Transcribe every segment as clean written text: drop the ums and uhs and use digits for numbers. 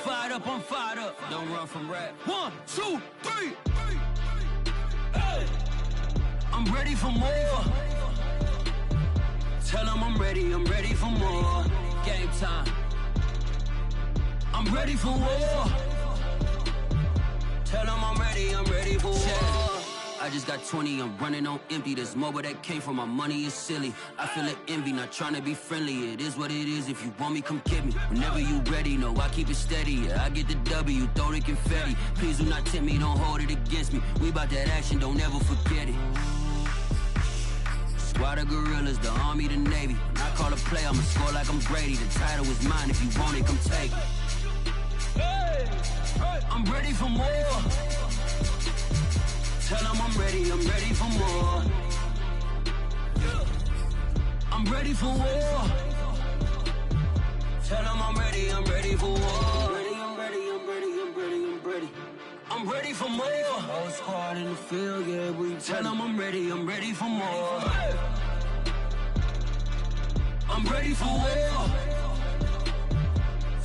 fired up, I'm fired up. Don't run from rap. 1, 2, 3. Hey. I'm ready for more. Tell them I'm ready for more. Game time. I'm ready for war. Tell them I'm ready for war. I just got 20, I'm running on empty. This mobile that came from my money is silly. I feel the envy, not trying to be friendly. It is what it is, if you want me, come get me. Whenever you ready, no, I keep it steady. Yeah, I get the W, throw the confetti. Please do not tempt me, don't hold it against me. We bout that action, don't ever forget it. Squad of gorillas, the army, the navy. When I call a play, I'ma score like I'm Brady. The title is mine, if you want it, come take it. Hey, I'm ready for more. Tell them I'm ready for more. I'm ready for war. Tell them I'm ready for war. I'm ready for more. Whole squad in the field, yeah, we tell them I'm ready for more. I'm ready for war.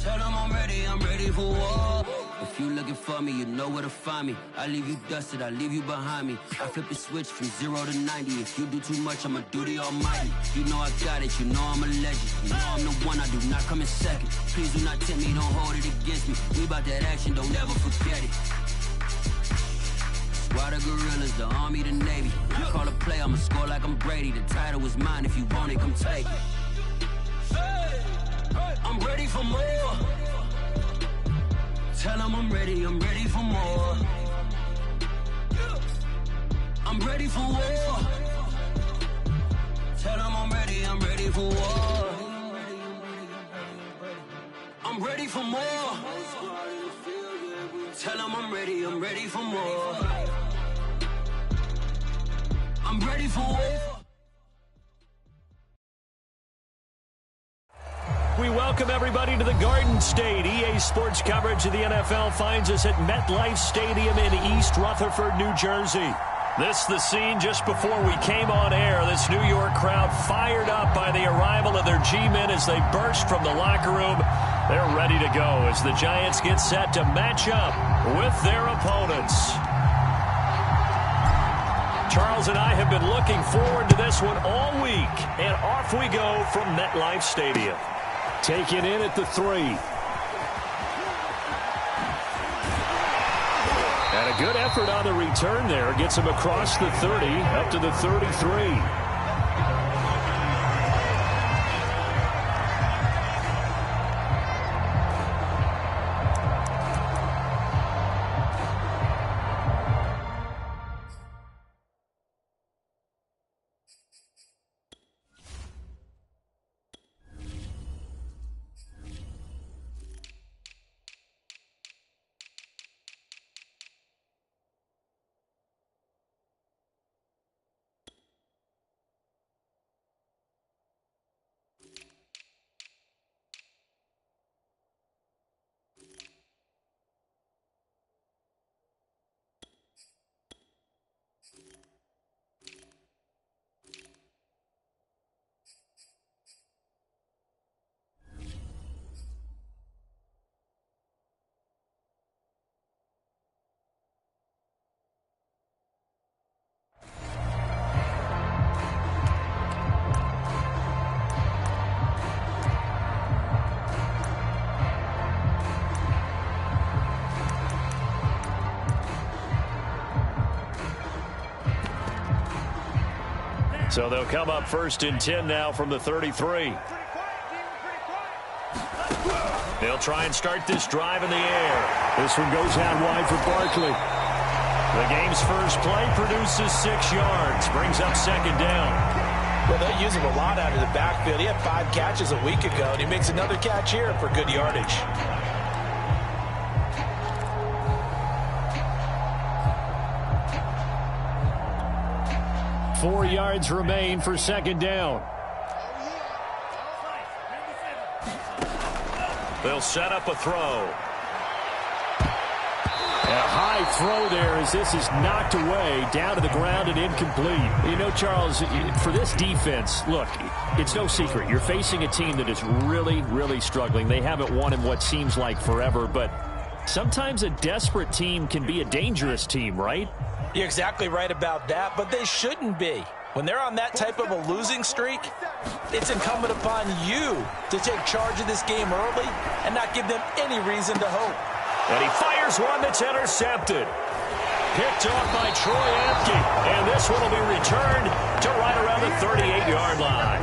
Tell them I'm ready for war. If you looking for me, you know where to find me. I leave you dusted, I leave you behind me. I flip the switch from 0 to 90. If you do too much, I'ma do the almighty. You know I got it, you know I'm a legend. You know I'm the one, I do not come in second. Please do not tempt me, don't hold it against me. We bout that action, don't ever forget it. Squad of gorillas, the army, the navy. When I call a play, I'ma score like I'm Brady. The title is mine, if you want it, come take it. I'm ready for more. Tell them I'm ready for more. I'm ready for war. Tell them I'm ready for war. I'm ready for more. Tell them I'm ready for more. I'm ready for war. We welcome everybody to the Garden State. EA Sports coverage of the NFL finds us at MetLife Stadium in East Rutherford, New Jersey. This the scene just before we came on air. This New York crowd fired up by the arrival of their G-men as they burst from the locker room. They're ready to go as the Giants get set to match up with their opponents. Charles and I have been looking forward to this one all week, and off we go from MetLife Stadium. Taken in at the 3. And a good effort on the return there. Gets him across the 30, up to the 33. So they'll come up 1st and 10 now from the 33. They'll try and start this drive in the air. This one goes out wide for Barkley. The game's first play produces 6 yards, brings up 2nd down. Well, they use him a lot out of the backfield. He had 5 catches a week ago, and he makes another catch here for good yardage. 4 yards remain for 2nd down. They'll set up a throw. A high throw there as this is knocked away, down to the ground and incomplete. You know, Charles, for this defense, look, it's no secret. You're facing a team that is really, really struggling. They haven't won in what seems like forever, but sometimes a desperate team can be a dangerous team, right? You're exactly right about that, but they shouldn't be. When they're on that type of a losing streak, it's incumbent upon you to take charge of this game early and not give them any reason to hope. And he fires one that's intercepted. Picked off by Troy Apke. And this one will be returned to right around the 38-yard line.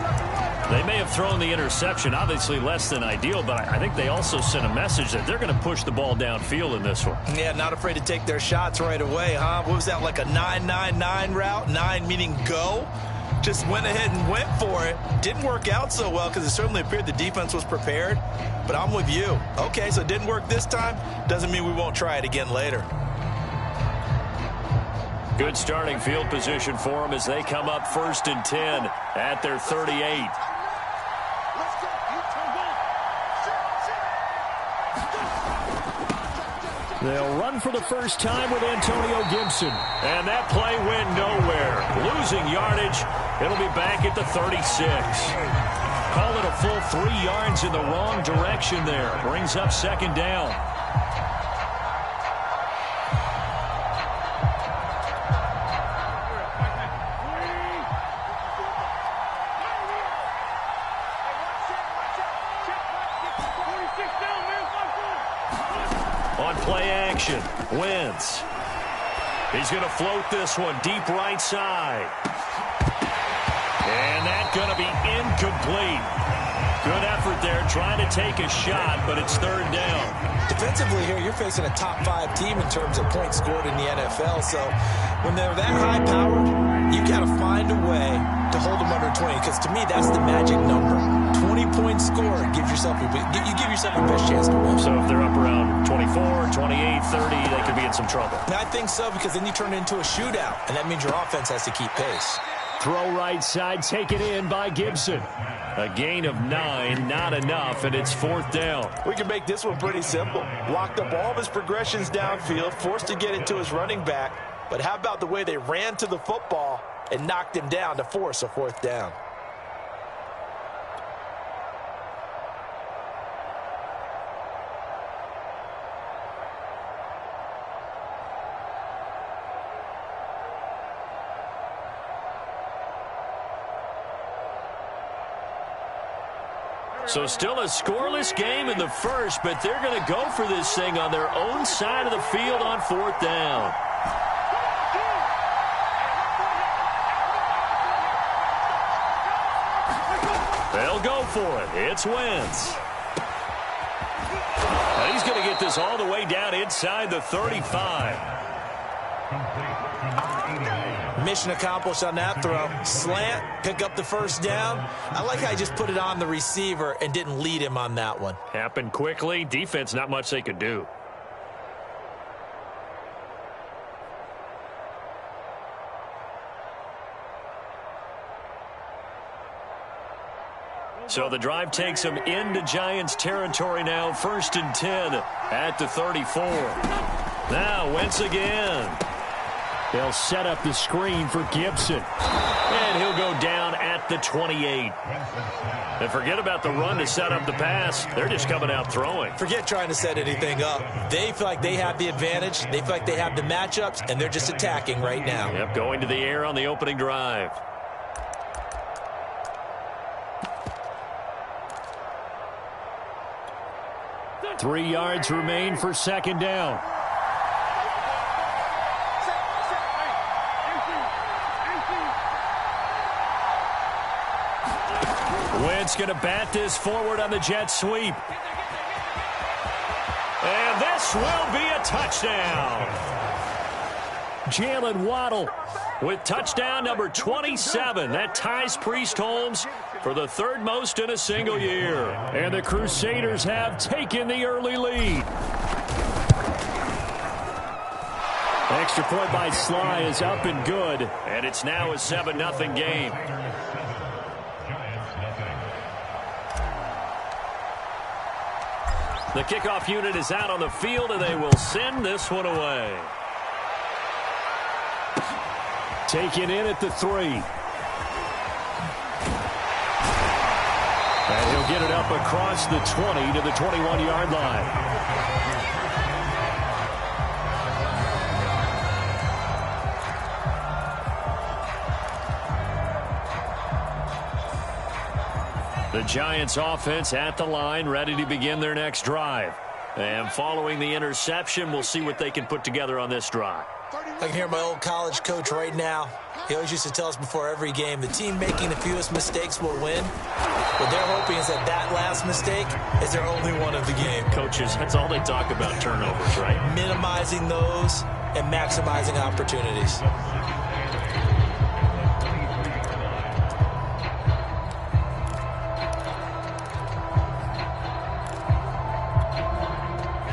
They may have thrown the interception, obviously less than ideal, but I think they also sent a message that they're going to push the ball downfield in this one. Yeah, not afraid to take their shots right away, huh? What was that, like a 9-9-9 route? 9 meaning go? Just went ahead and went for it. Didn't work out so well because it certainly appeared the defense was prepared. But I'm with you. Okay, so it didn't work this time. Doesn't mean we won't try it again later. Good starting field position for them as they come up 1st and 10 at their 38. They'll run for the first time with Antonio Gibson. And that play went nowhere. Losing yardage. It'll be back at the 36. Call it a full 3 yards in the wrong direction there. Brings up 2nd down. On play action, Wentz. He's going to float this one deep right side. And that's going to be incomplete. Good effort there, trying to take a shot, but it's 3rd down. Defensively here, you're facing a top 5 team in terms of points scored in the NFL. So when they're that high-powered, you got to find a way to hold them under 20. Because to me, that's the magic number. 20-point score gives yourself you give yourself your best chance to win. So if they're up around 24, 28, 30, they could be in some trouble. I think so, because then you turn it into a shootout, and that means your offense has to keep pace. Throw right side, taken in by Gibson. A gain of 9, not enough, and it's 4th down. We can make this one pretty simple. Blocked up all of his progressions downfield, forced to get it to his running back. But how about the way they ran to the football and knocked him down to force a 4th down? So still a scoreless game in the first, but they're going to go for this thing on their own side of the field on 4th down. They'll go for it. It's Wentz. And he's going to get this all the way down inside the 35. Mission accomplished on that throw. Slant, pick up the 1st down. I like how he just put it on the receiver and didn't lead him on that one. Happened quickly. Defense, not much they could do. So the drive takes them into Giants territory now. 1st and 10 at the 34. Now Wentz again. They'll set up the screen for Gibson. And he'll go down at the 28. And forget about the run to set up the pass. They're just coming out throwing. Forget trying to set anything up. They feel like they have the advantage. They feel like they have the matchups, and they're just attacking right now. Yep, going to the air on the opening drive. Three yards remain for 2nd down. Wentz going to bat this forward on the jet sweep. And this will be a touchdown. Jalen Waddle with touchdown number 27. That ties Priest Holmes for the 3rd most in a single year. And the Crusaders have taken the early lead. Extra point by Sly is up and good. And it's now a 7-0 game. The kickoff unit is out on the field, and they will send this one away. Taken in at the 3. And he'll get it up across the 20 to the 21-yard line. The Giants offense at the line, ready to begin their next drive. And following the interception, we'll see what they can put together on this drive. I can hear my old college coach right now. He always used to tell us before every game, the team making the fewest mistakes will win. What they're hoping is that that last mistake is their only one of the game. Coaches, that's all they talk about, turnovers, right? Minimizing those and maximizing opportunities.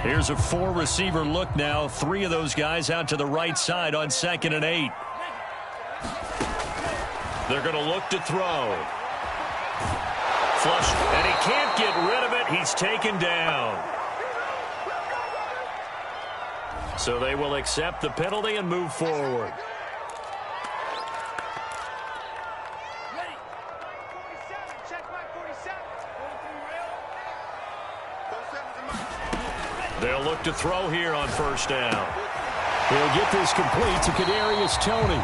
Here's a 4-receiver look now. 3 of those guys out to the right side on 2nd and 8. They're going to look to throw. Flush, and he can't get rid of it. He's taken down. So they will accept the penalty and move forward. They'll look to throw here on 1st down. He'll get this complete to Kadarius Toney.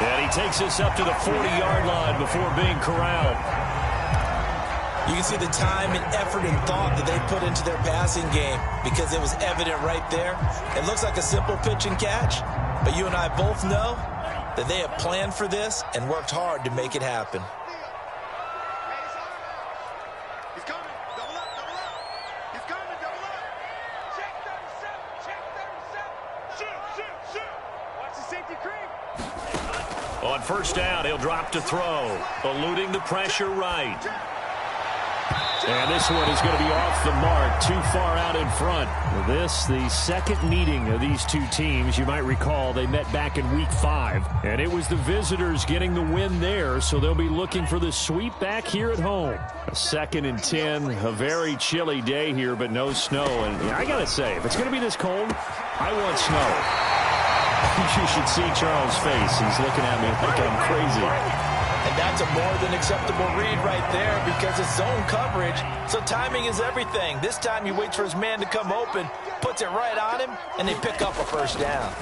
And he takes this up to the 40-yard line before being corralled. You can see the time and effort and thought that they put into their passing game because it was evident right there. It looks like a simple pitch and catch, but you and I both know that they have planned for this and worked hard to make it happen. On 1st down, he'll drop to throw, eluding the pressure right. And this one is going to be off the mark, too far out in front. This, the second meeting of these two teams. You might recall they met back in Week 5, and it was the visitors getting the win there, so they'll be looking for the sweep back here at home. A 2nd and 10, a very chilly day here, but no snow. And I got to say, if it's going to be this cold, I want snow. You should see Charles' face. He's looking at me like I'm crazy. And that's a more than acceptable read right there because it's zone coverage, so timing is everything. This time he waits for his man to come open, puts it right on him, and they pick up a 1st down.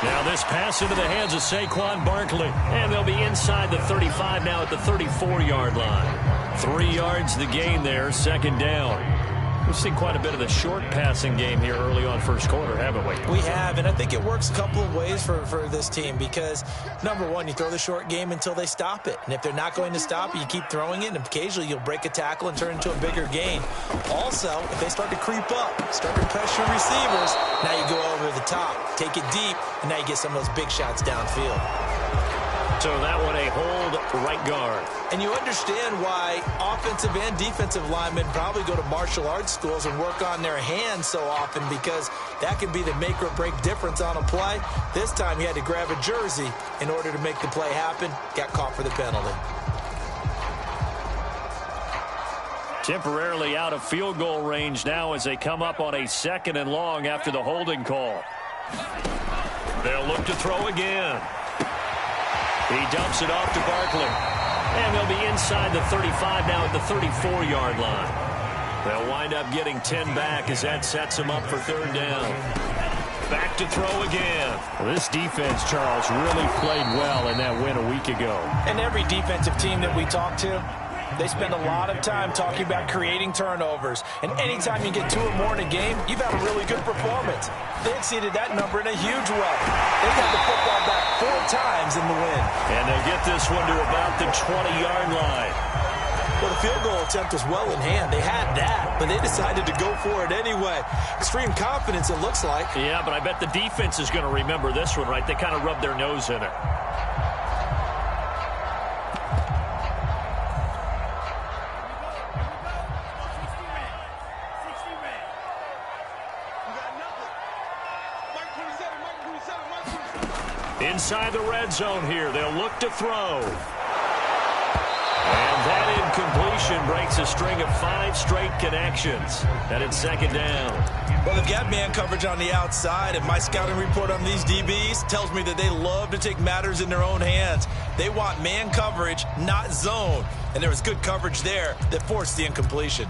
Now this pass into the hands of Saquon Barkley. And they'll be inside the 35 now at the 34-yard line. 3 yards the gain there, 2nd down. We've seen quite a bit of the short passing game here early on 1st quarter, haven't we? We have, and I think it works a couple of ways for this team because, number one, you throw the short game until they stop it. And if they're not going to stop it, you keep throwing it, and occasionally you'll break a tackle and turn it into a bigger gain. Also, if they start to creep up, start to pressure receivers, now you go over the top, take it deep, and now you get some of those big shots downfield. So that one a hold right guard. And you understand why offensive and defensive linemen probably go to martial arts schools and work on their hands so often because that can be the make or break difference on a play. This time he had to grab a jersey in order to make the play happen. Got caught for the penalty. Temporarily out of field goal range now as they come up on a 2nd and long after the holding call. They'll look to throw again. He dumps it off to Barkley. And they'll be inside the 35 now at the 34-yard line. They'll wind up getting 10 back as that sets them up for 3rd down. Back to throw again. Well, this defense, Charles, really played well in that win a week ago. And every defensive team that we talk to, they spend a lot of time talking about creating turnovers. And anytime you get 2 or more in a game, you've had a really good performance. They exceeded that number in a huge way. They got the football back 4 times in the win. And they'll get this one to about the 20-yard line. Well, the field goal attempt was well in hand. They had that, but they decided to go for it anyway. Extreme confidence, it looks like. Yeah, but I bet the defense is going to remember this one, right? They kind of rubbed their nose in it. Inside the red zone here, they'll look to throw. And that incompletion breaks a string of 5 straight connections. And it's second down. Well, they've got man coverage on the outside, and my scouting report on these DBs tells me that they love to take matters in their own hands. They want man coverage, not zone. And there was good coverage there that forced the incompletion.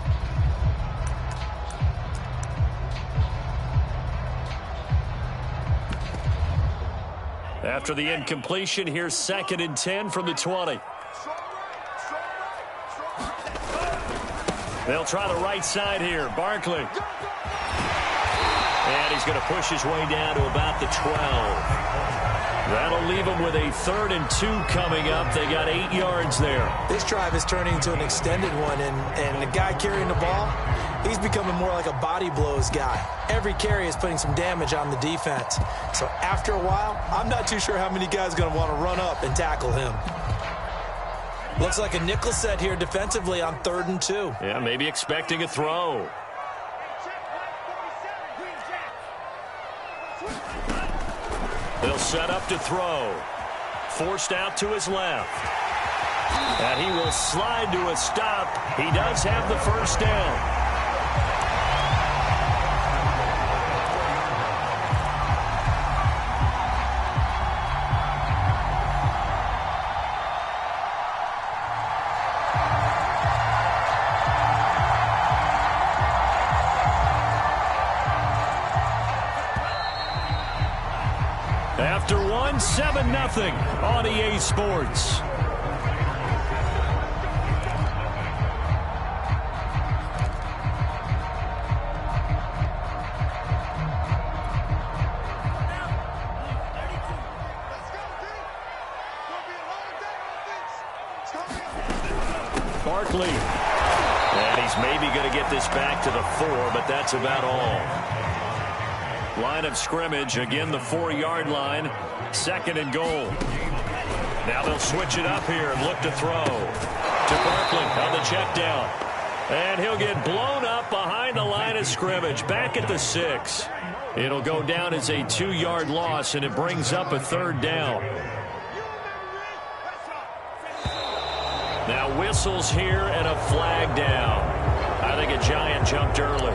After the incompletion, here's 2nd and 10 from the 20. They'll try the right side here. Barkley. And he's going to push his way down to about the 12. That'll leave them with a 3rd and 2 coming up. They got 8 yards there. This drive is turning into an extended one, and the guy carrying the ball, he's becoming more like a body blows guy. Every carry is putting some damage on the defense. So after a while, I'm not too sure how many guys are going to want to run up and tackle him. Looks like a nickel set here defensively on 3rd and 2. Yeah, maybe expecting a throw. They'll set up to throw. Forced out to his left. And he will slide to a stop. He does have the first down. After 7-0 on EA Sports. Barkley. And he's maybe going to get this back to the 4, but that's about all. Line of scrimmage, again the 4-yard line. 2nd and goal. Now they'll switch it up here and look to throw. To Barkley on the check down. And he'll get blown up behind the line of scrimmage. Back at the 6. It'll go down as a 2-yard loss, and it brings up a 3rd down. Now whistles here and a flag down. I think a Giant jumped early.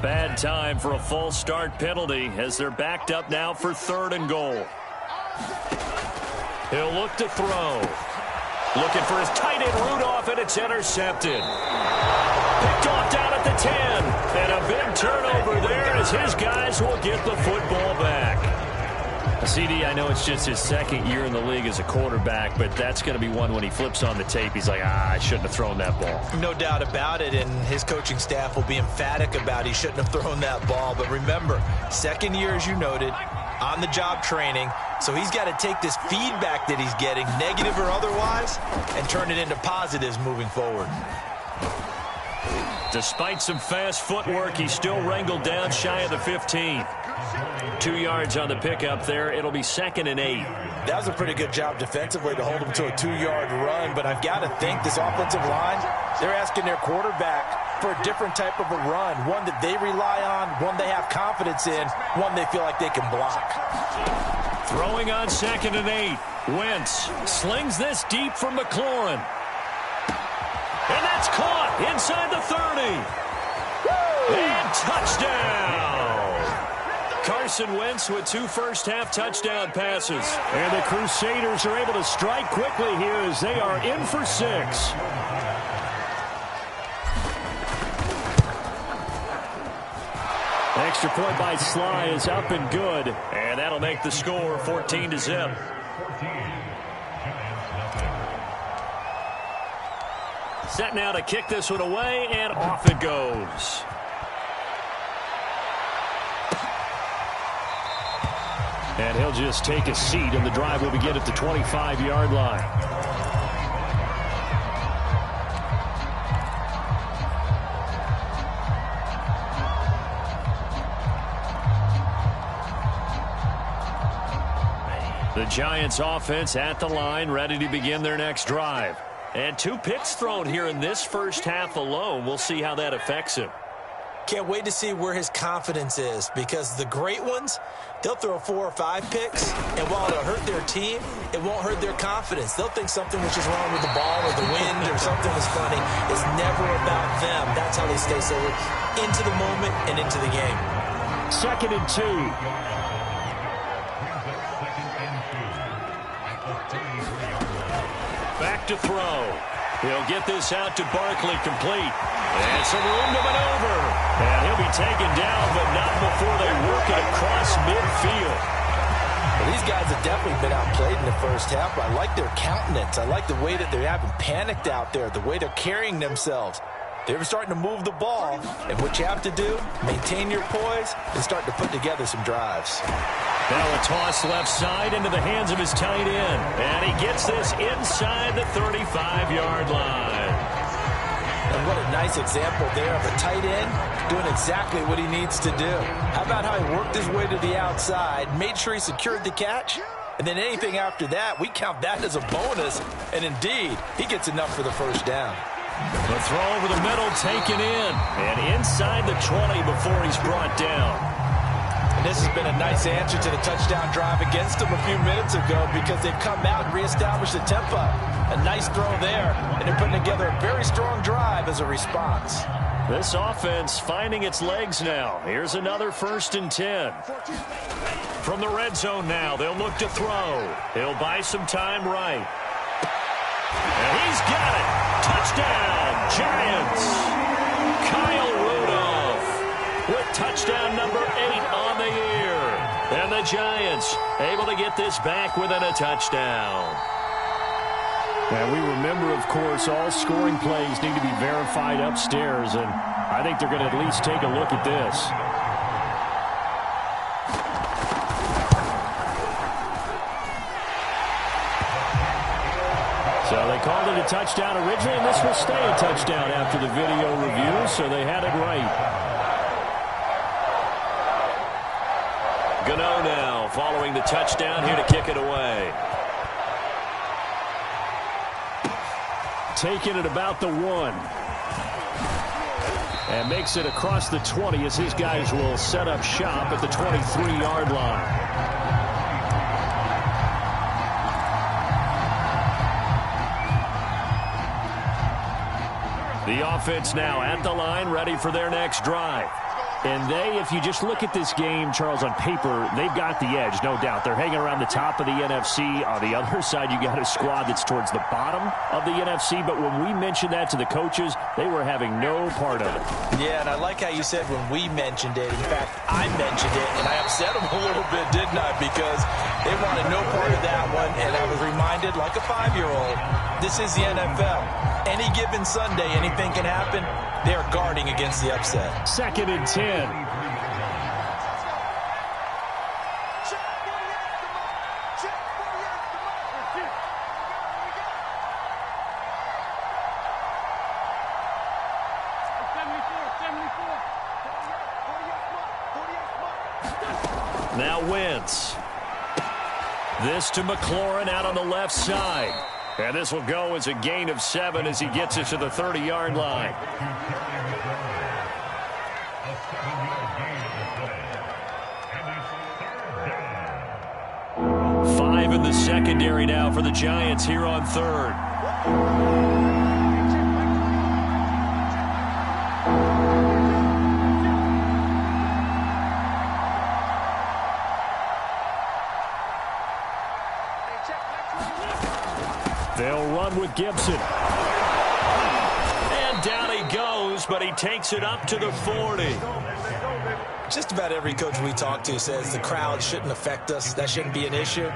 Bad time for a false start penalty as they're backed up now for 3rd and goal. He'll look to throw. Looking for his tight end Rudolph, and it's intercepted. Picked off down at the 10. And a big turnover there as his guys will get the football back. CD, I know it's just his 2nd year in the league as a quarterback, but that's going to be one when he flips on the tape. He's like, I shouldn't have thrown that ball. No doubt about it, and his coaching staff will be emphatic about he shouldn't have thrown that ball. But remember, 2nd year, as you noted, on-the-job training, so he's got to take this feedback that he's getting, negative or otherwise, and turn it into positives moving forward. Despite some fast footwork, he's still wrangled down shy of the 15. 2 yards on the pickup there. It'll be 2nd and 8. That was a pretty good job defensively to hold him to a 2-yard run, but I've got to think this offensive line, they're asking their quarterback for a different type of a run, one that they rely on, one they have confidence in, one they feel like they can block. Throwing on 2nd and 8. Wentz slings this deep from McLaurin. And that's caught inside the 30. And touchdown. Carson Wentz with 2 first-half touchdown passes. And the Crusaders are able to strike quickly here as they are in for 6. Extra point by Sly is up and good. And that'll make the score 14-0. Set now to kick this one away, and off it goes. And he'll just take a seat, and the drive will begin at the 25-yard line. The Giants offense at the line, ready to begin their next drive. And 2 picks thrown here in this first half alone. We'll see how that affects him. Can't wait to see where his confidence is, because the great ones, they'll throw 4 or 5 picks, and while it'll hurt their team, it won't hurt their confidence. They'll think something which is wrong with the ball or the wind or something was funny. It's never about them. That's how they stay so into the moment and into the game. 2nd and 2. Back to throw. He'll get this out to Barkley, complete. And some room to maneuver. And he'll be taken down, but not before they work it across midfield. Well, these guys have definitely been outplayed in the first half, but I like their countenance. I like the way that they haven't panicked out there, the way they're carrying themselves. They're starting to move the ball, and what you have to do, maintain your poise and start to put together some drives. Now a toss left side into the hands of his tight end. And he gets this inside the 35-yard line. And what a nice example there of a tight end doing exactly what he needs to do. How about how he worked his way to the outside, made sure he secured the catch, and then anything after that, we count that as a bonus. And indeed, he gets enough for the first down. The throw over the middle taken in. And inside the 20 before he's brought down. And this has been a nice answer to the touchdown drive against them a few minutes ago, because they've come out and reestablished the tempo. A nice throw there, and they're putting together a very strong drive as a response. This offense finding its legs now. Here's another 1st and 10. From the red zone now, they'll look to throw. He'll buy some time right. And he's got it. Touchdown, Giants. Kyle Rudolph with touchdown number 8 on the year. And the Giants able to get this back within a touchdown. And we remember, of course, all scoring plays need to be verified upstairs, and I think they're going to at least take a look at this. So they called it a touchdown originally, and this will stay a touchdown after the video review, so they had it right. Gano now following the touchdown, here to kick it away. Taking it about the 1. And makes it across the 20 as his guys will set up shop at the 23-yard line. The offense now at the line, ready for their next drive. And if you just look at this game, Charles, on paper, they've got the edge, no doubt. They're hanging around the top of the NFC. On the other side, you got a squad that's towards the bottom of the NFC. But when we mentioned that to the coaches, they were having no part of it. Yeah, and I like how you said when we mentioned it. In fact, I mentioned it, and I upset them a little bit, didn't I? Because they wanted no part of that one, and I was reminded, like a 5-year-old, this is the NFL. Any given Sunday, anything can happen. They are guarding against the upset. 2nd and 10. Now Wentz. This to McLaurin out on the left side. And this will go as a gain of 7 as he gets it to the 30-yard line. Five in the secondary now for the Giants here on 3rd. They'll run with Gibson. And down he goes, but he takes it up to the 40. Just about every coach we talk to says the crowd shouldn't affect us. That shouldn't be an issue.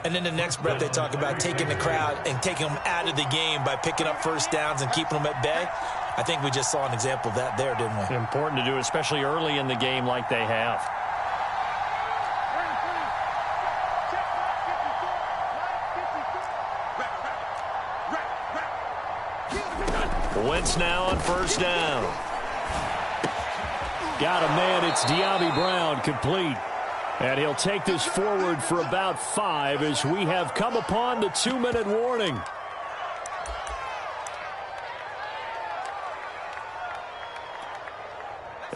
And then the next breath they talk about taking the crowd and taking them out of the game by picking up first downs and keeping them at bay. I think we just saw an example of that there, didn't we? Important to do, especially early in the game like they have. Wentz now on first down. Got a man, it's De'Ami Brown, complete. And he'll take this forward for about 5 as we have come upon the 2-minute warning.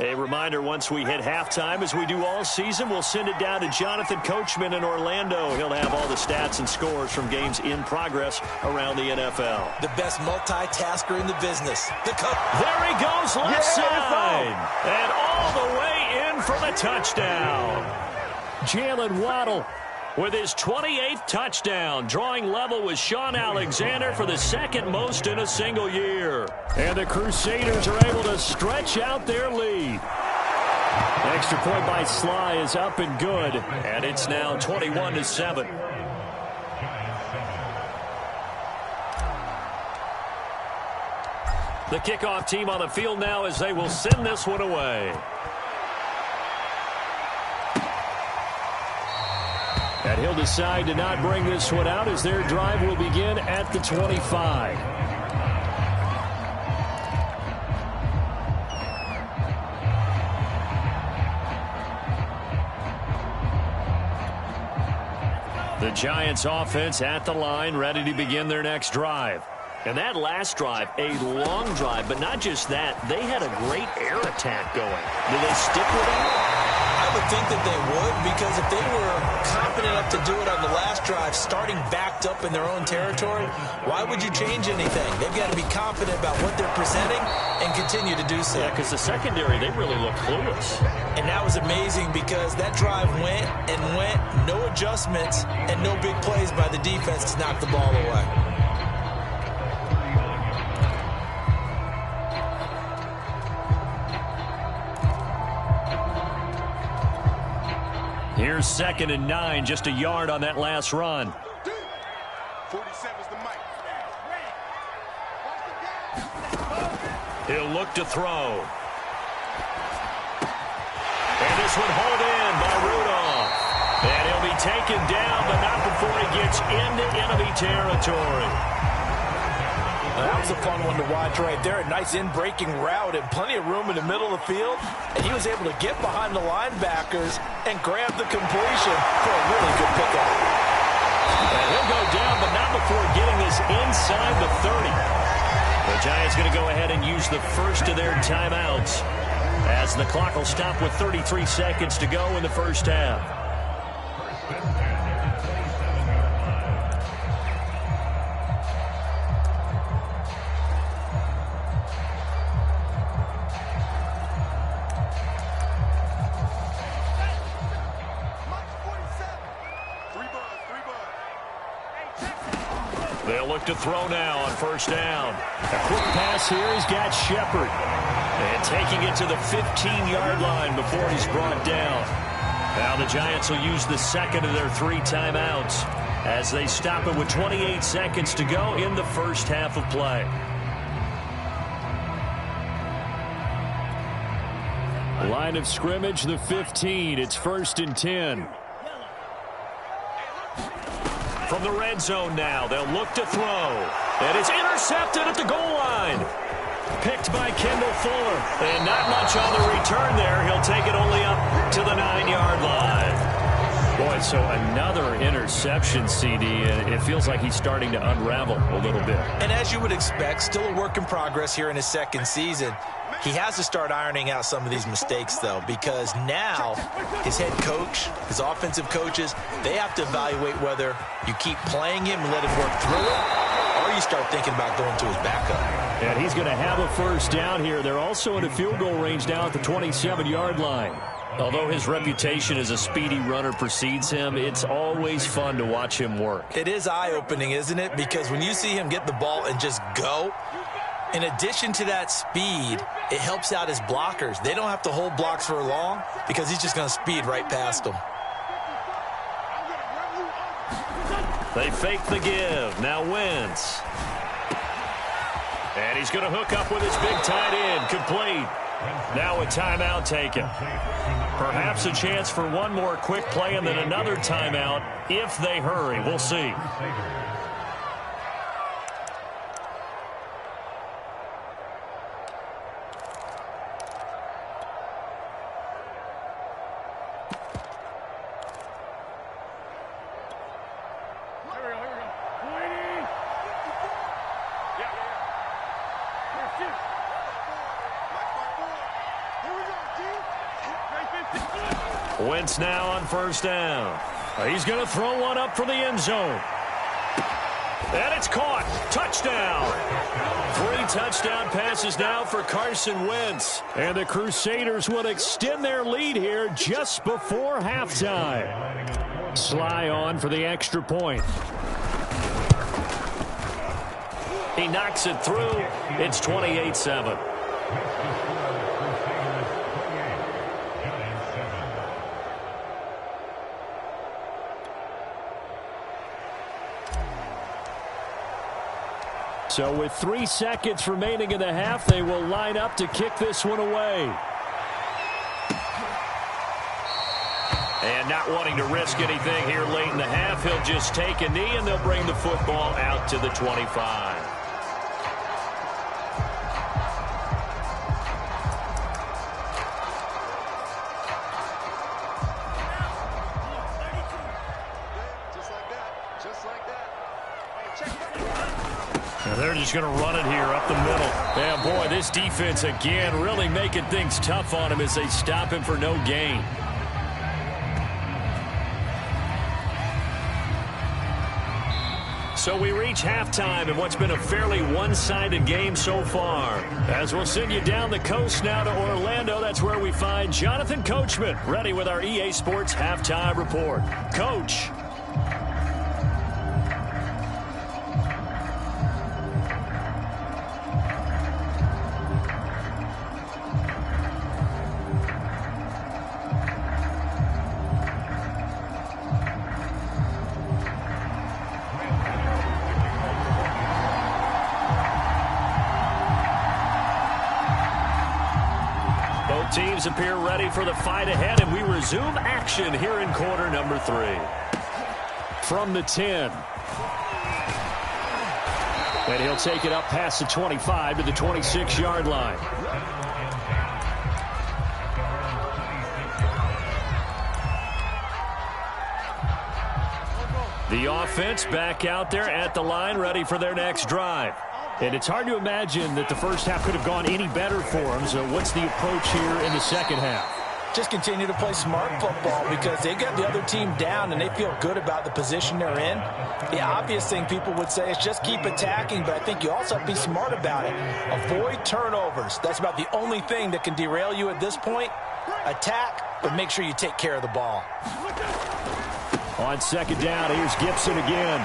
A reminder, once we hit halftime, as we do all season, we'll send it down to Jonathan Coachman in Orlando. He'll have all the stats and scores from games in progress around the NFL. The best multitasker in the business. There he goes, left side. And all the way in for the touchdown. Jalen Waddle with his 28th touchdown, drawing level with Sean Alexander for the second most in a single year. And the Crusaders are able to stretch out their lead. Extra point by Sly is up and good, and it's now 21-7. The kickoff team on the field now as they will send this one away. And he'll decide to not bring this one out as their drive will begin at the 25. The Giants offense at the line, ready to begin their next drive. And that last drive, a long drive, but not just that. They had a great air attack going. Do they stick with that? I would think that they would, because if they were confident enough to do it on the last drive, starting backed up in their own territory, why would you change anything? They've got to be confident about what they're presenting and continue to do so. Yeah, because the secondary, they really look clueless. And that was amazing because that drive went and went, no adjustments, and no big plays by the defense to knock the ball away. Here's 2nd and 9, just a yard on that last run. 47's the mic. He'll look to throw. And this one hauled in by Rudolph. And he'll be taken down, but not before he gets into enemy territory. That was a fun one to watch right there. A nice in-breaking route and plenty of room in the middle of the field. And he was able to get behind the linebackers and grab the completion for a really good pickup. And he'll go down, but not before getting this inside the 30. The Giants going to go ahead and use the first of their timeouts as the clock will stop with 33 seconds to go in the first half. They'll look to throw now on first down. A quick pass here. He's got Shepard. And taking it to the 15-yard line before he's brought down. Now the Giants will use the second of their 3 timeouts as they stop it with 28 seconds to go in the first half of play. Line of scrimmage, the 15. It's 1st and 10. From the red zone now, they'll look to throw. And it's intercepted at the goal line. Picked by Kendall Fuller. And not much on the return there. He'll take it only up to the 9-yard line. Boy, so another interception, CD. And it feels like he's starting to unravel a little bit. And as you would expect, still a work in progress here in his second season. He has to start ironing out some of these mistakes, though, because now his head coach, his offensive coaches, they have to evaluate whether you keep playing him and let him work through it, or you start thinking about going to his backup. And he's going to have a first down here. They're also in a field goal range now at the 27-yard line. Although his reputation as a speedy runner precedes him, it's always fun to watch him work. It is eye-opening, isn't it? Because when you see him get the ball and just go, in addition to that speed, it helps out his blockers. They don't have to hold blocks for long because he's just going to speed right past them. They fake the give. Now Wentz. And he's going to hook up with his big tight end. Complete. Now a timeout taken. Perhaps a chance for one more quick play and then another timeout if they hurry. We'll see. Wentz now on first down. He's going to throw one up for the end zone. And it's caught. Touchdown. 3 touchdown passes now for Carson Wentz. And the Crusaders will extend their lead here just before halftime. Sly on for the extra point. He knocks it through. It's 28-7. So with 3 seconds remaining in the half, they will line up to kick this one away. And not wanting to risk anything here late in the half, he'll just take a knee and they'll bring the football out to the 25. They're just going to run it here up the middle. Yeah, boy, this defense again really making things tough on him as they stop him for no gain. So we reach halftime in what's been a fairly one-sided game so far. As we'll send you down the coast now to Orlando, that's where we find Jonathan Coachman, ready with our EA Sports Halftime Report. Coach. Teams appear ready for the fight ahead, and we resume action here in quarter number 3. From the 10. And he'll take it up past the 25 to the 26-yard line. The offense back out there at the line, ready for their next drive. And it's hard to imagine that the first half could have gone any better for them. So what's the approach here in the second half? Just continue to play smart football because they got the other team down and they feel good about the position they're in. The obvious thing people would say is just keep attacking, but I think you also have to be smart about it. Avoid turnovers. That's about the only thing that can derail you at this point. Attack, but make sure you take care of the ball. On second down, here's Gibson again.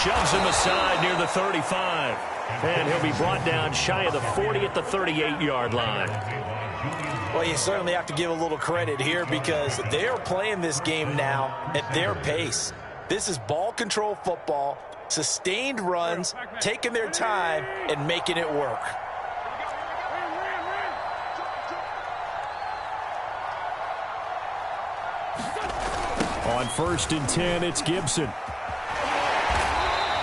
Shoves him aside near the 35. And he'll be brought down shy of the 40 at the 38-yard line. Well, you certainly have to give a little credit here because they are playing this game now at their pace. This is ball control football, sustained runs, taking their time, and making it work. On first and 10, it's Gibson.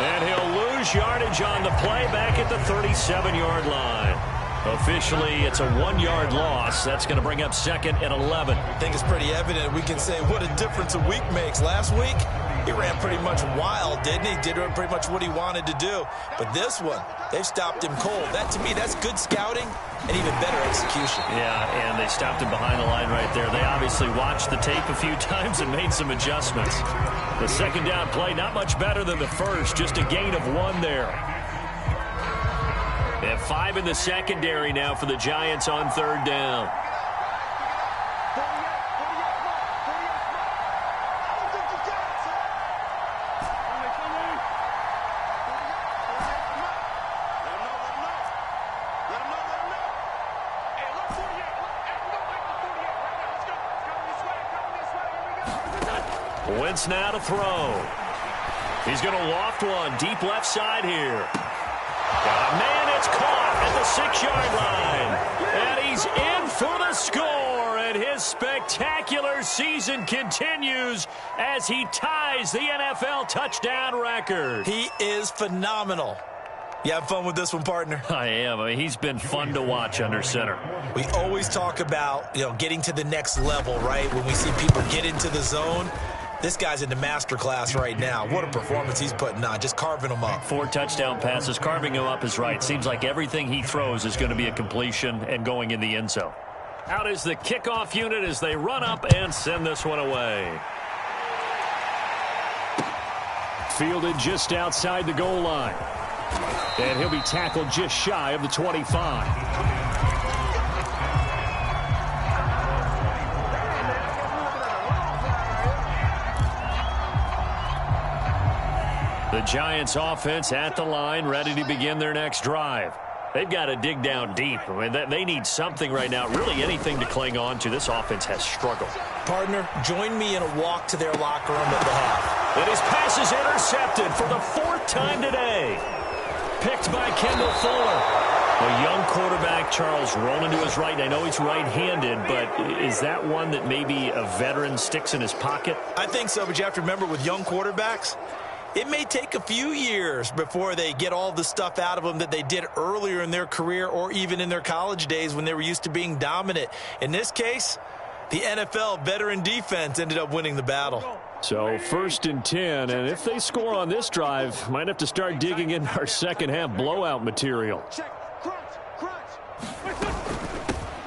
And he'll lose yardage on the play back at the 37-yard line. Officially, it's a 1-yard loss. That's going to bring up second and 11. I think it's pretty evident. We can say what a difference a week makes. Last week, he ran pretty much wild, didn't he? Did pretty much what he wanted to do. But this one, they've stopped him cold. That, to me, that's good scouting and even better execution. Yeah, and they stopped him behind the line right there. They obviously watched the tape a few times and made some adjustments. The second down play, not much better than the first, just a gain of 1 there. They have 5 in the secondary now for the Giants on third down. Wentz now to throw. He's going to loft one deep left side here. Man, it's caught at the 6-yard line. And he's in for the score. And his spectacular season continues as he ties the NFL touchdown record. He is phenomenal. You have fun with this one, partner? I am. I mean, he's been fun to watch under center. We always talk about, getting to the next level, right? When we see people get into the zone. This guy's in the master class right now. What a performance he's putting on, just carving them up. 4 touchdown passes. Carving him up is right. Seems like everything he throws is going to be a completion and going in the end zone. Out is the kickoff unit as they run up and send this one away. Fielded just outside the goal line. And he'll be tackled just shy of the 25. The Giants offense at the line, ready to begin their next drive. They've got to dig down deep. I mean, they need something right now, really anything to cling on to. This offense has struggled. Partner, join me in a walk to their locker room at the half. And his pass is intercepted for the 4th time today. Picked by Kendall Fuller. A young quarterback, Charles, rolling to his right. I know he's right-handed, but is that one that maybe a veteran sticks in his pocket? I think so, but you have to remember with young quarterbacks, it may take a few years before they get all the stuff out of them that they did earlier in their career or even in their college days when they were used to being dominant. In this case, the NFL veteran defense ended up winning the battle. So 1st and 10, and if they score on this drive, might have to start digging in our second half blowout material.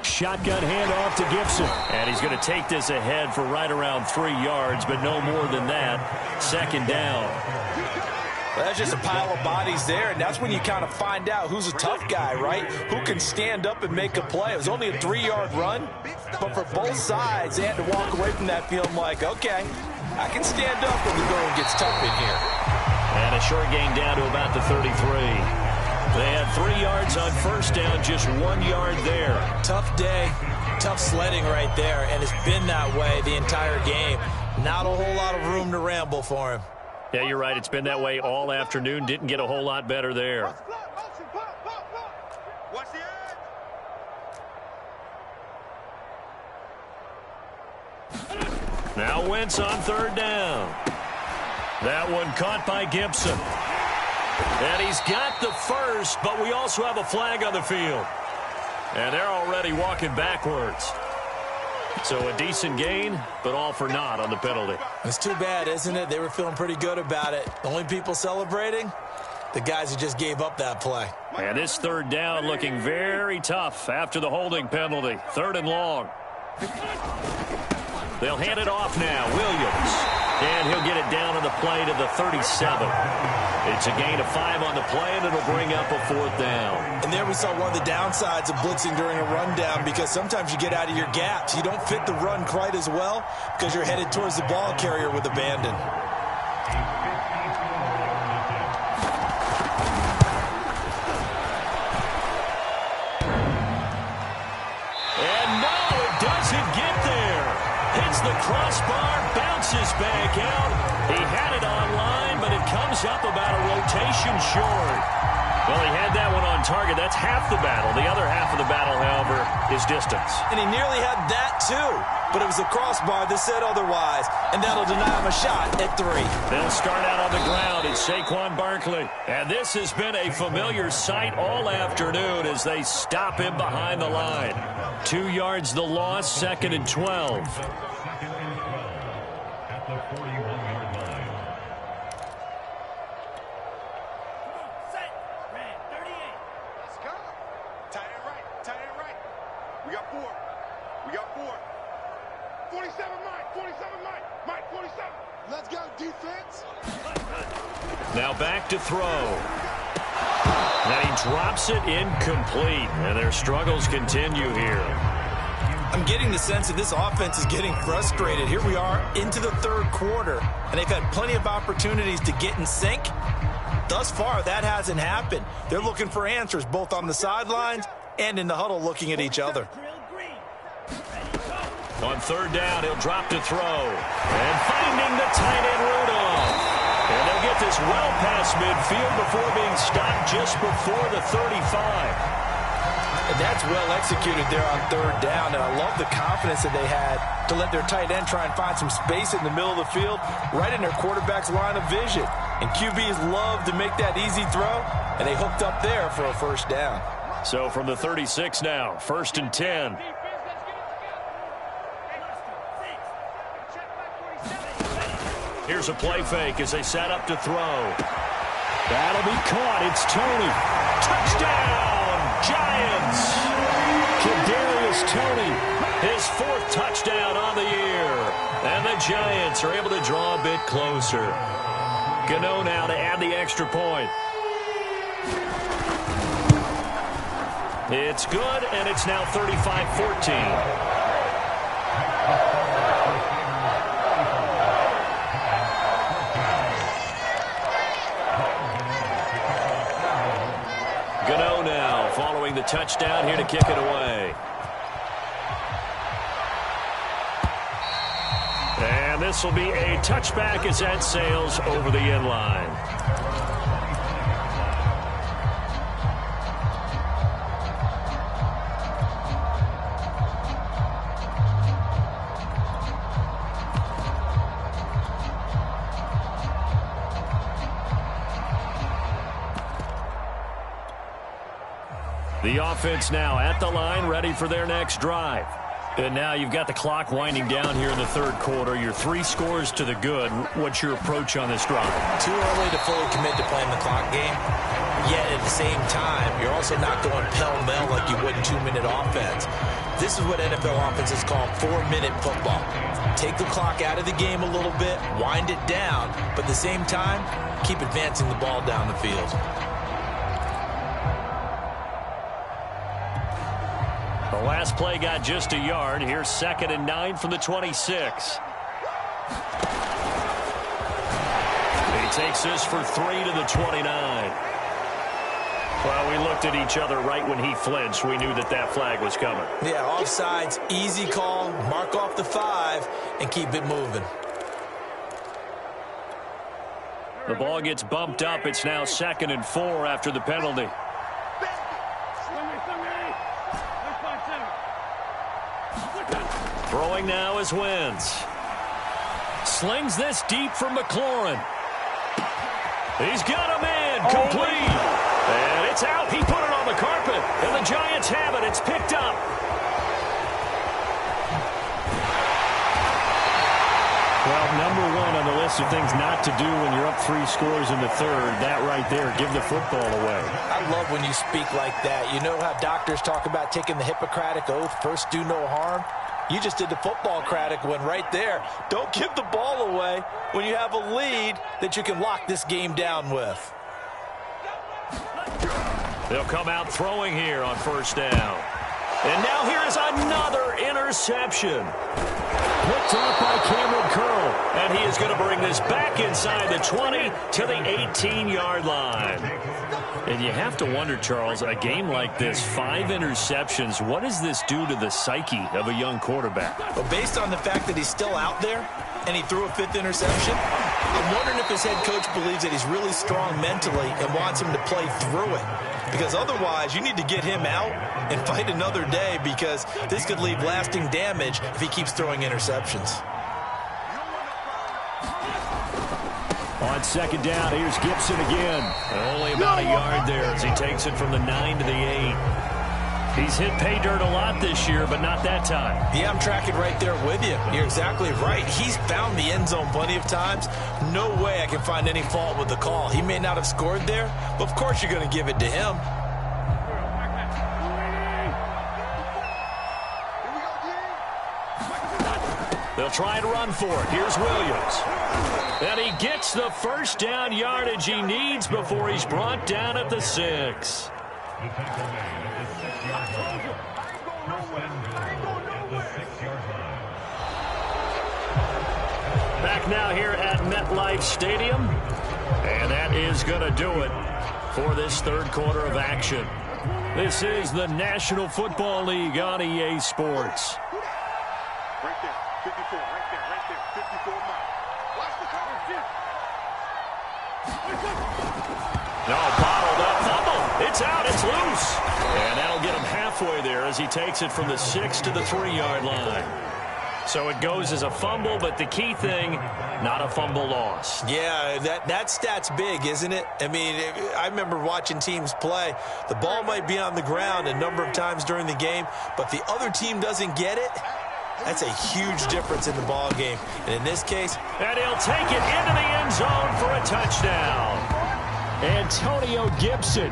Shotgun handoff to Gibson. And he's going to take this ahead for right around 3 yards, but no more than that. 2nd down. Well, that's just a pile of bodies there, and that's when you kind of find out who's a tough guy, right? Who can stand up and make a play. It was only a 3-yard run, but for both sides, they had to walk away from that field like, okay, I can stand up when the going gets tough in here. And a short gain down to about the 33. They had 3 yards on 1st down, just 1 yard there. Tough day, tough sledding right there, and it's been that way the entire game. Not a whole lot of room to ramble for him. Yeah, you're right. It's been that way all afternoon. Didn't get a whole lot better there. Watch the edge. Now Wentz on 3rd down. That one caught by Gibson. And he's got the first, but we also have a flag on the field. And they're already walking backwards. So a decent gain, but all for naught on the penalty. It's too bad, isn't it? They were feeling pretty good about it. The only people celebrating, the guys who just gave up that play. And this 3rd down looking very tough after the holding penalty. 3rd and long. They'll hand it off now. Williams. And he'll get it down on the play to the 37. It's a gain of 5 on the play, and it'll bring up a 4th down. And there we saw one of the downsides of blitzing during a rundown, because sometimes you get out of your gaps. You don't fit the run quite as well because you're headed towards the ball carrier with abandon. And no, it doesn't get there. Hits the crossbar, bounces back out. He had it online, but it comes up about a rotation short. Well, he had that one on target. That's half the battle. The other half of the battle, however, is distance. And he nearly had that, too. But it was the crossbar that said otherwise, and that'll deny him a shot at 3. They'll start out on the ground. It's Saquon Barkley. And this has been a familiar sight all afternoon as they stop him behind the line. 2 yards the loss, 2nd and 12. We got 4. 47, Mike. 47, Mike. Mike, 47. Let's go, defense. Now back to throw. And he drops it incomplete. And their struggles continue here. I'm getting the sense that this offense is getting frustrated. Here we are into the 3rd quarter, and they've had plenty of opportunities to get in sync. Thus far, that hasn't happened. They're looking for answers both on the sidelines and in the huddle looking at each other. On 3rd down, he'll drop to throw. And finding the tight end Rudolph. And they'll get this well past midfield before being stopped just before the 35. And that's well executed there on 3rd down. And I love the confidence that they had to let their tight end try and find some space in the middle of the field, right in their quarterback's line of vision. And QBs love to make that easy throw, and they hooked up there for a 1st down. So from the 36 now, 1st and 10. Here's a play fake as they set up to throw. That'll be caught. It's Tony. Touchdown, Giants. Kadarius Kadarius Toney, his 4th touchdown on the year. And the Giants are able to draw a bit closer. Gano now to add the extra point. It's good, and it's now 35-14. Gano now following the touchdown here to kick it away. And this will be a touchback as that sails over the end line. The offense now at the line, ready for their next drive. And now you've got the clock winding down here in the 3rd quarter. You're 3 scores to the good. What's your approach on this drive? Too early to fully commit to playing the clock game. Yet at the same time, you're also not going pell-mell like you would in 2-minute offense. This is what NFL offenses call 4-minute football. Take the clock out of the game a little bit, wind it down, but at the same time, keep advancing the ball down the field. The last play got just a yard. Here's 2nd and 9 from the 26. He takes this for 3 to the 29. Well, we looked at each other right when he flinched. We knew that that flag was coming. Yeah, offsides, easy call, mark off the 5, and keep it moving. The ball gets bumped up. It's now 2nd and 4 after the penalty. Throwing now is Wentz. Slings this deep for McLaurin. He's got a man complete. And it's out. He put it on the carpet. And the Giants have it. It's picked up. Well, number 1 on the list of things not to do when you're up 3 scores in the 3rd. That right there, give the football away. I love when you speak like that. You know how doctors talk about taking the Hippocratic Oath, first do no harm? You just did the football-cratic one right there. Don't give the ball away when you have a lead that you can lock this game down with. They'll come out throwing here on 1st down. And now here is another interception. Picked off by Cameron Curl. And he is going to bring this back inside the 20 to the 18-yard line. And you have to wonder, Charles, a game like this, 5 interceptions, what does this do to the psyche of a young quarterback? Well, based on the fact that he's still out there and he threw a 5th interception, I'm wondering if his head coach believes that he's really strong mentally and wants him to play through it. Because otherwise, you need to get him out and fight another day, because this could leave lasting damage if he keeps throwing interceptions. On 2nd down, here's Gibson again. Only about a yard there as he takes it from the 9 to the 8. He's hit pay dirt a lot this year, but not that time. Yeah, I'm tracking right there with you. You're exactly right. He's found the end zone plenty of times. No way I can find any fault with the call. He may not have scored there, but of course you're going to give it to him. They'll try and run for it. Here's Williams. And he gets the 1st down yardage he needs before he's brought down at the 6. Back now here at MetLife Stadium. And that is going to do it for this 3rd quarter of action. This is the National Football League on EA Sports. Right there, 54, right there, 54 miles. Watch the coverage. No, bottled up, fumble. It's out, it's loose. And that'll get him halfway there as he takes it from the 6 to the 3-yard line. So it goes as a fumble, but the key thing, not a fumble loss. Yeah, that stat's big, isn't it? I mean, I remember watching teams play. The ball might be on the ground a number of times during the game, but if the other team doesn't get it, that's a huge difference in the ball game. And in this case, and he'll take it into the end zone for a touchdown. Antonio Gibson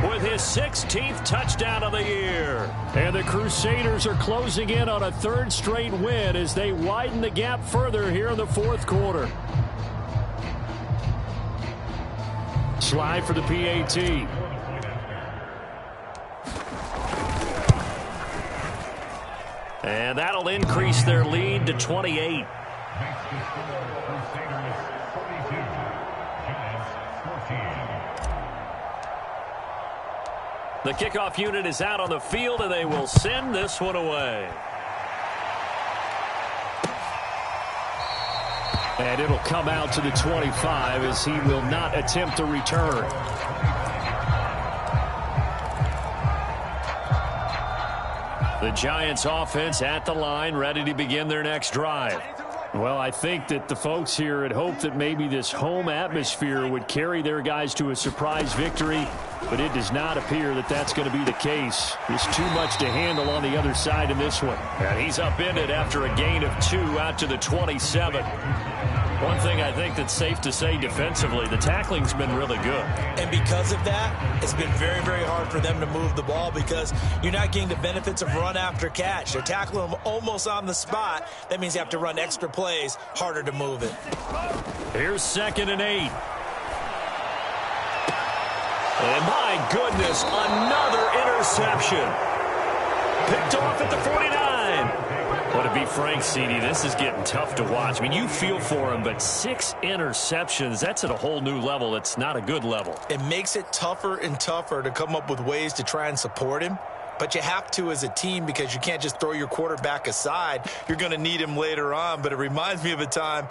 with his 16th touchdown of the year. And the Crusaders are closing in on a third straight win as they widen the gap further here in the fourth quarter. Slide for the PAT. And that'll increase their lead to 28. The kickoff unit is out on the field, and they will send this one away. And it'll come out to the 25 as he will not attempt to return. The Giants offense at the line, ready to begin their next drive. Well, I think that the folks here had hoped that maybe this home atmosphere would carry their guys to a surprise victory, but it does not appear that that's going to be the case. There's too much to handle on the other side in this one. And he's upended after a gain of 2 out to the 27. One thing I think that's safe to say defensively, the tackling's been really good. And because of that, it's been very, very hard for them to move the ball because you're not getting the benefits of run after catch. They're tackling them almost on the spot. That means you have to run extra plays, harder to move it. Here's 2nd and 8. And my goodness, another interception. Picked off at the 49. Well, to be frank, CD, this is getting tough to watch. I mean, you feel for him, but 6 interceptions, that's at a whole new level. It's not a good level. It makes it tougher and tougher to come up with ways to try and support him. But you have to as a team because you can't just throw your quarterback aside. You're going to need him later on. But it reminds me of a time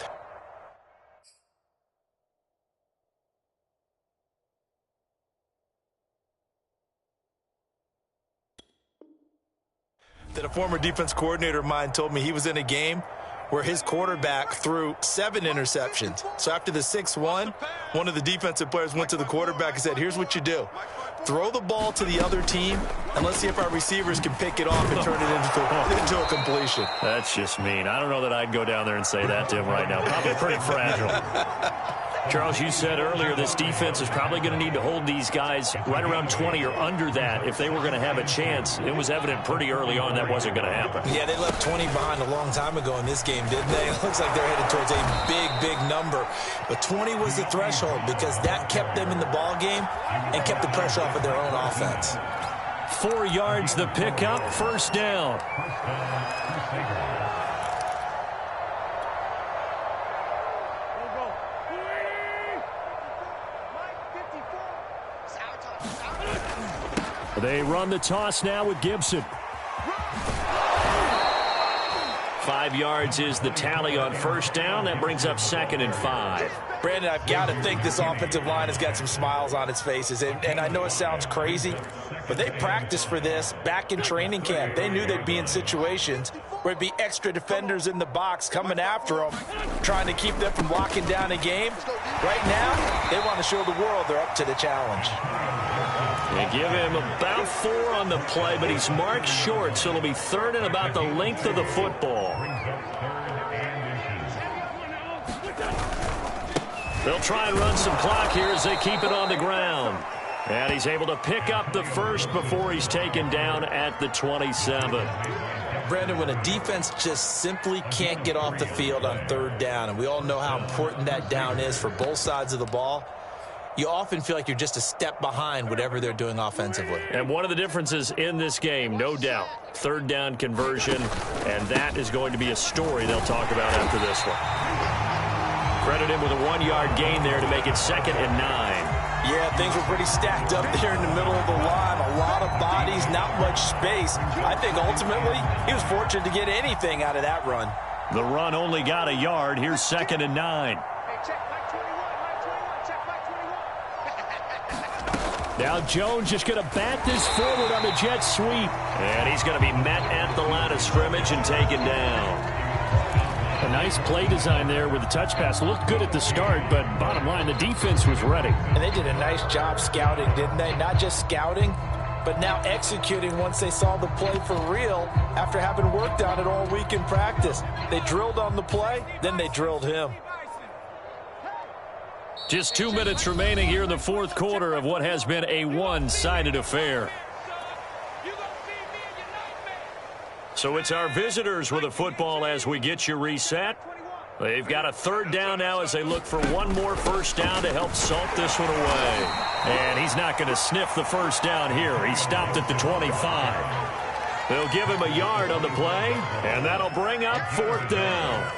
that a former defense coordinator of mine told me he was in a game where his quarterback threw 7 interceptions. So after the 6-1, one of the defensive players went to the quarterback and said, here's what you do. Throw the ball to the other team, and let's see if our receivers can pick it off and turn it into a completion. That's just mean. I don't know that I'd go down there and say that to him right now. Probably pretty fragile. Charles, you said earlier this defense is probably going to need to hold these guys right around 20 or under that if they were going to have a chance. It was evident pretty early on that wasn't going to happen. Yeah, they left 20 behind a long time ago in this game, didn't they? It looks like they're headed towards a big, big number. But 20 was the threshold because that kept them in the ball game and kept the pressure off of their own offense. 4 yards the pickup, 1st down. They run the toss now with Gibson. 5 yards is the tally on 1st down. That brings up 2nd and 5. Brandon, I've got to think this offensive line has got some smiles on its faces. And I know it sounds crazy, but they practiced for this back in training camp. They knew they'd be in situations where it'd be extra defenders in the box coming after them, trying to keep them from locking down a game. Right now, they want to show the world they're up to the challenge. They give him about 4 on the play, but he's marked short, so it'll be 3rd and about the length of the football. They'll try and run some clock here as they keep it on the ground. And he's able to pick up the 1st before he's taken down at the 27. Brandon, when a defense just simply can't get off the field on 3rd down, and we all know how important that down is for both sides of the ball, you often feel like you're just a step behind whatever they're doing offensively. And one of the differences in this game, no doubt, 3rd down conversion, and that is going to be a story they'll talk about after this one. Credit him with a 1-yard gain there to make it 2nd and 9. Yeah, things were pretty stacked up there in the middle of the line. A lot of bodies, not much space. I think ultimately he was fortunate to get anything out of that run. The run only got a yard. Here's 2nd and 9. Now Jones just going to bat this forward on the jet sweep. And he's going to be met at the line of scrimmage and taken down. A nice play design there with the touch pass. Looked good at the start, but bottom line, the defense was ready. And they did a nice job scouting, didn't they? Not just scouting, but now executing once they saw the play for real after having worked on it all week in practice. They drilled on the play, then they drilled him. Just 2 minutes remaining here in the fourth quarter of what has been a one-sided affair. So it's our visitors with the football as we get you reset. They've got a third down now as they look for one more first down to help salt this one away. And he's not going to sniff the first down here. He stopped at the 25. They'll give him a yard on the play, and that'll bring up fourth down.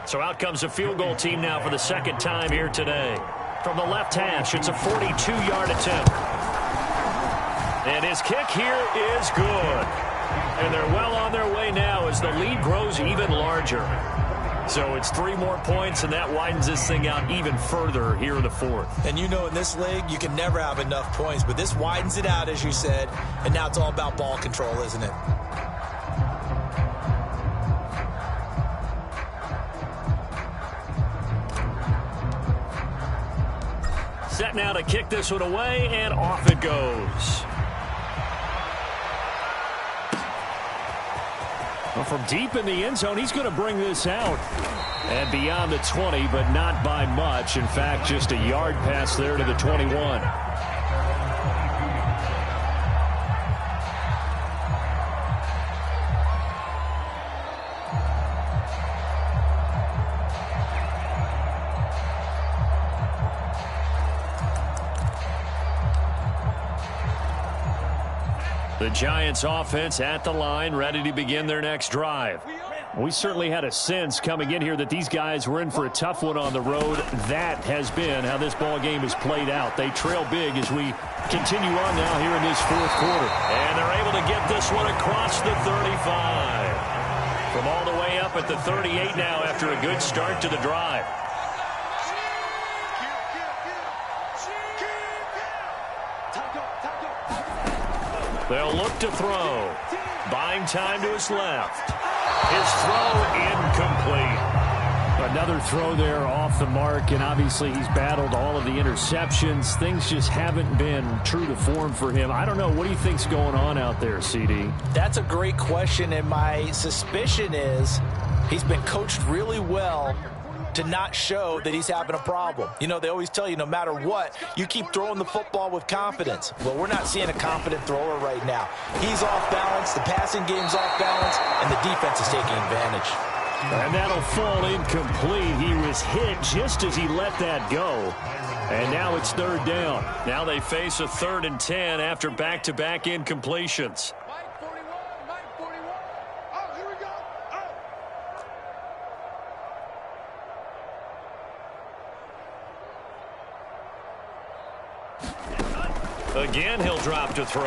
So out comes a field goal team now for the second time here today. From the left hash, it's a 42-yard attempt. And his kick here is good. And they're well on their way now as the lead grows even larger. So it's 3 more points, and that widens this thing out even further here in the fourth. And you know in this league, you can never have enough points, but this widens it out, as you said, and now it's all about ball control, isn't it? Set now to kick this one away, and off it goes. Well, from deep in the end zone, he's going to bring this out. And beyond the 20, but not by much. In fact, just a yard pass there to the 21. The Giants offense at the line, ready to begin their next drive. We certainly had a sense coming in here that these guys were in for a tough one on the road. That has been how this ball game has played out. They trail big as we continue on now here in this fourth quarter. And they're able to get this one across the 35. From all the way up at the 38 now after a good start to the drive. They'll look to throw. Buying time to his left. His throw incomplete. Another throw there off the mark, and obviously he's battled all of the interceptions. Things just haven't been true to form for him. I don't know. What do you think's going on out there, CD? That's a great question, and my suspicion is he's been coached really well to not show that he's having a problem. You know, they always tell you no matter what, you keep throwing the football with confidence. Well, we're not seeing a confident thrower right now. He's off balance, the passing game's off balance, and the defense is taking advantage. And that'll fall incomplete. He was hit just as he let that go. And now it's third down. Now they face a 3rd and 10 after back-to-back incompletions. Again, he'll drop to throw.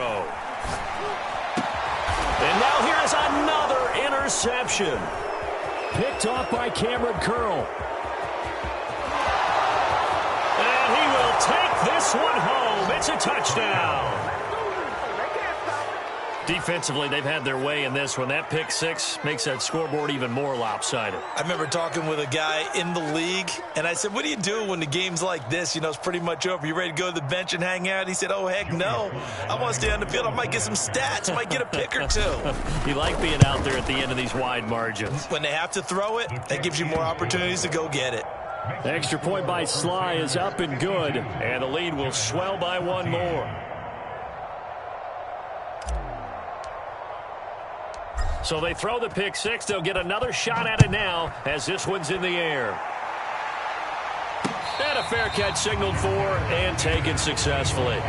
And now here's another interception. Picked off by Cameron Curl. And he will take this one home. It's a touchdown. Defensively, they've had their way in this one. That pick six makes that scoreboard even more lopsided. I remember talking with a guy in the league, and I said, what do you do when the game's like this? You know, it's pretty much over. You ready to go to the bench and hang out? He said, oh, heck no. I want to stay on the field. I might get some stats. I might get a pick or two. You like being out there at the end of these wide margins. When they have to throw it, that gives you more opportunities to go get it. The extra point by Sly is up and good, and the lead will swell by one more. So they throw the pick six. They'll get another shot at it now as this one's in the air. And a fair catch signaled for and taken successfully.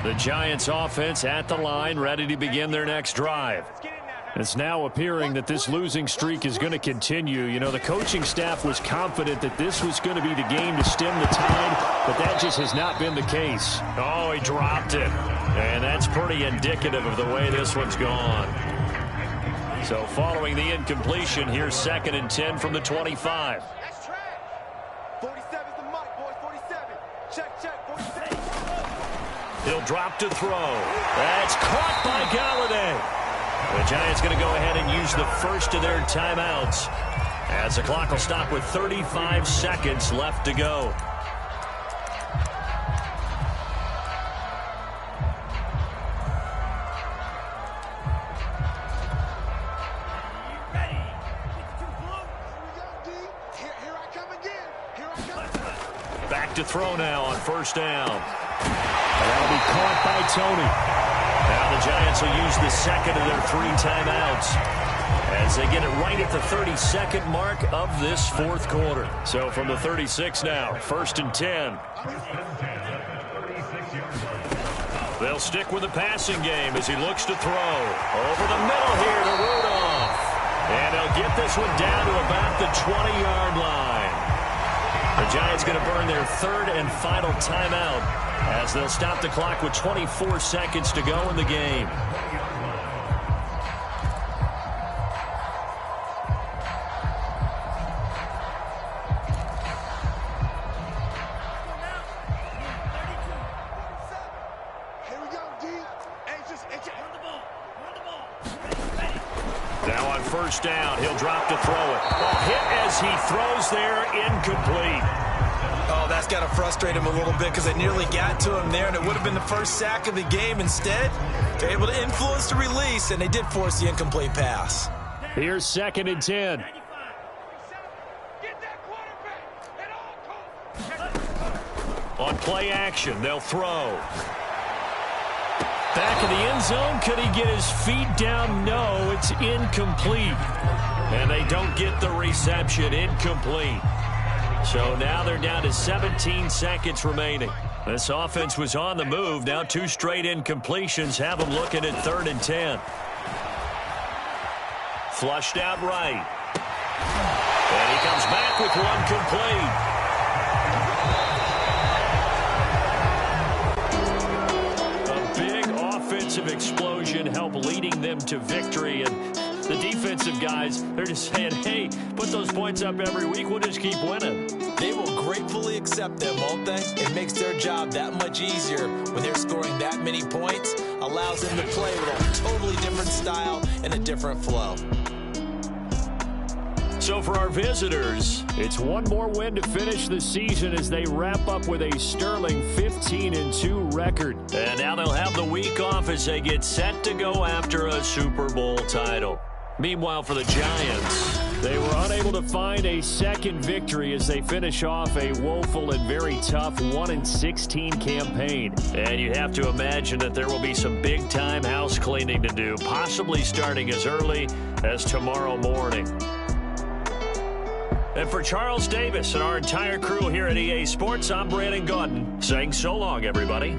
The Giants offense at the line, ready to begin their next drive. It's now appearing that this losing streak is going to continue. You know, the coaching staff was confident that this was going to be the game to stem the tide, but that just has not been the case. Oh, he dropped it. And that's pretty indicative of the way this one's gone. So following the incompletion, here's 2nd and 10 from the 25. That's track. 47's the mic, boys. 47. Check, 47. He'll drop to throw. That's caught by Galladay. The Giants going to go ahead and use the first of their timeouts as the clock will stop with 35 seconds left to go. Back to throw now on first down. And that'll be caught by Tony. Now the Giants will use the second of their 3 timeouts as they get it right at the 32nd mark of this fourth quarter. So from the 36 now, 1st and 10. They'll stick with the passing game as he looks to throw. Over the middle here to Rudolph. And he'll get this one down to about the 20-yard line. The Giants going to burn their 3rd and final timeout as they'll stop the clock with 24 seconds to go in the game. Now on first down, he'll drop to throw it. Ball hit as he throws there, incomplete. Oh, that's got to frustrate him a little bit because they nearly got to him there, and it would have been the first sack of the game. Instead, they're able to influence the release, and they did force the incomplete pass. Here's 2nd and 10. On play action, they'll throw. Back in the end zone, could he get his feet down? No, it's incomplete. And they don't get the reception, incomplete. So now they're down to 17 seconds remaining. This offense was on the move. Now 2 straight incompletions have them looking at 3rd and 10. Flushed out right. And he comes back with one complete. Explosion help leading them to victory, and the defensive guys, they're just saying, hey, put those points up every week, we'll just keep winning. They will gratefully accept them, won't they? It makes their job that much easier when they're scoring that many points, allows them to play with a totally different style and a different flow. So for our visitors, it's one more win to finish the season as they wrap up with a sterling 15-2 record. And now they'll have the week off as they get set to go after a Super Bowl title. Meanwhile, for the Giants, they were unable to find a second victory as they finish off a woeful and very tough 1-16 campaign. And you have to imagine that there will be some big-time house cleaning to do, possibly starting as early as tomorrow morning. And for Charles Davis and our entire crew here at EA Sports, I'm Brandon Gaudin saying so long, everybody.